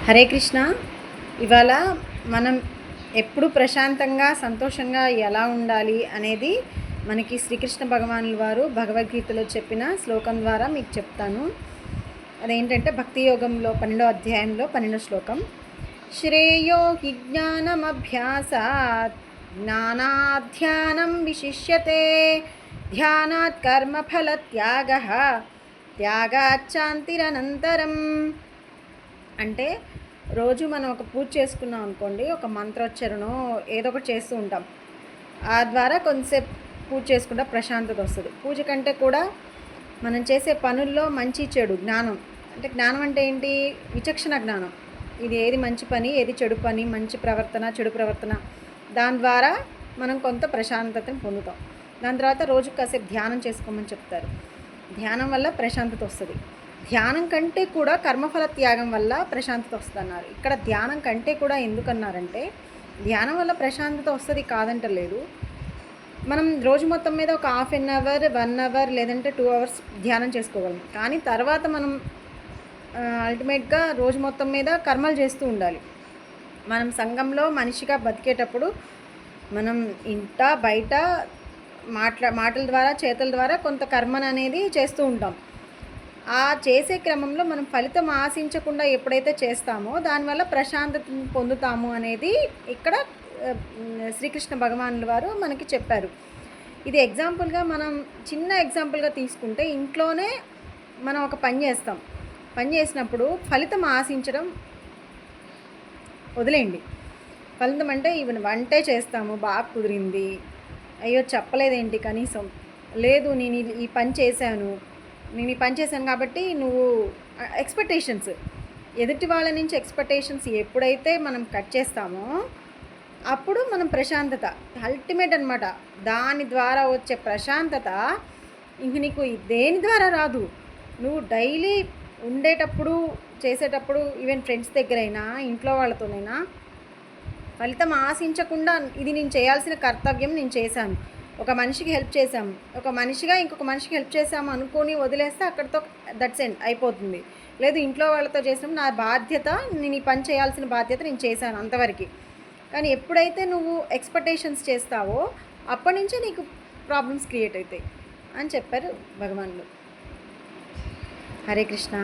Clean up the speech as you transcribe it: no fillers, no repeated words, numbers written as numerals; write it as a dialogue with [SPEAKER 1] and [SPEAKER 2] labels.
[SPEAKER 1] హరే కృష్ణ. ఇవాళ మనం ఎప్పుడు ప్రశాంతంగా సంతోషంగా ఎలా ఉండాలి అనేది మనకి శ్రీకృష్ణ భగవానుల వారు భగవద్గీతలో చెప్పిన శ్లోకం ద్వారా మీకు చెప్తాను. అదేంటంటే భక్తి యోగంలో 12వ అధ్యాయంలో 12వ శ్లోకం. శ్రేయో హి జ్ఞానమభ్యాసాత్ జ్ఞానాధ్యానం విశిష్యతే ధ్యానాత్ కర్మఫల త్యాగాచ్చాంతిరనంతరం. అంటే రోజు మనం ఒక పూజ చేసుకున్నాం అనుకోండి, ఒక మంత్రోచ్చరణం ఏదో ఒకటి చేస్తూ ఉంటాం. ఆ ద్వారా కొంతసేపు పూజ చేసుకుంటే ప్రశాంతత వస్తుంది. పూజ కంటే కూడా మనం చేసే పనుల్లో మంచి చెడు జ్ఞానం, అంటే జ్ఞానం అంటే ఏంటి? విచక్షణ జ్ఞానం. ఇది ఏది మంచి పని, ఏది చెడు పని, మంచి ప్రవర్తన, చెడు ప్రవర్తన, దాని ద్వారా మనం కొంత ప్రశాంతతను పొందుతాం. దాని తర్వాత రోజు కాసేపు ధ్యానం చేసుకోమని చెప్తారు. ధ్యానం వల్ల ప్రశాంతత వస్తుంది. ధ్యానం కంటే కూడా కర్మఫల త్యాగం వల్ల ప్రశాంతత వస్తుందన్నారు. ఇక్కడ ధ్యానం కంటే కూడా ఎందుకన్నారంటే, ధ్యానం వల్ల ప్రశాంతత వస్తుంది కాదంటలేదు. మనం రోజు మొత్తం మీద ఒక హాఫ్ అన్ అవర్, 1 అవర్ లేదంటే 2 అవర్స్ ధ్యానం చేసుకోగలం. కానీ తర్వాత మనం అల్టిమేట్గా రోజు మొత్తం మీద కర్మలు చేస్తూ ఉండాలి. మనం సంఘంలో మనిషిగా బతికేటప్పుడు మనం ఇంట బయట మాటల ద్వారా, చేతుల ద్వారా కొంత కర్మను అనేది చేస్తూ ఉంటాం. ఆ చేసే క్రమంలో మనం ఫలితం ఆశించకుండా ఎప్పుడైతే చేస్తామో దానివల్ల ప్రశాంతతను పొందుతాము అనేది ఇక్కడ శ్రీకృష్ణ భగవానుల వారు మనకి చెప్పారు. ఇది ఎగ్జాంపుల్గా మనం చిన్న ఎగ్జాంపుల్గా తీసుకుంటే, ఇంట్లోనే మనం ఒక పని చేస్తాం. పని చేసినప్పుడు ఫలితం ఆశించడం వదిలేయండి. ఫలితం అంటే ఈవెన్ వంటే చేస్తాము, బాగా కుదిరింది, అయ్యో చెప్పలేదేంటి కనీసం, లేదు నేను ఈ పని చేశాను కాబట్టి నువ్వు ఎక్స్పెక్టేషన్స్, ఎదుటి వాళ్ళ నుంచి ఎక్స్పెక్టేషన్స్ ఎప్పుడైతే మనం కట్ చేస్తామో అప్పుడు మనం ప్రశాంతత అల్టిమేట్ అనమాట. దాని ద్వారా వచ్చే ప్రశాంతత ఇంక నీకు దేని ద్వారా రాదు. నువ్వు డైలీ ఉండేటప్పుడు, చేసేటప్పుడు, ఈవెన్ ఫ్రెండ్స్ దగ్గరైనా, ఇంట్లో వాళ్ళతోనైనా ఫలితం ఆశించకుండా ఇది నేను చేయాల్సిన కర్తవ్యం నేను చేశాను, ఒక మనిషికి హెల్ప్ చేశాము, ఒక మనిషిగా ఇంకొక మనిషికి హెల్ప్ చేశాము అనుకొని వదిలేస్తే అక్కడితో దట్స్ ఎండ్ అయిపోతుంది. లేదు ఇంట్లో వాళ్ళతో చేసినప్పుడు నా బాధ్యత, నేను ఈ పని చేయాల్సిన బాధ్యత నేను చేశాను అంతవరకు. కానీ ఎప్పుడైతే నువ్వు ఎక్స్పెక్టేషన్స్ చేస్తావో అప్పటి నుంచే నీకు ప్రాబ్లమ్స్ క్రియేట్ అవుతాయి అని చెప్పారు భగవానులు. హరే కృష్ణ.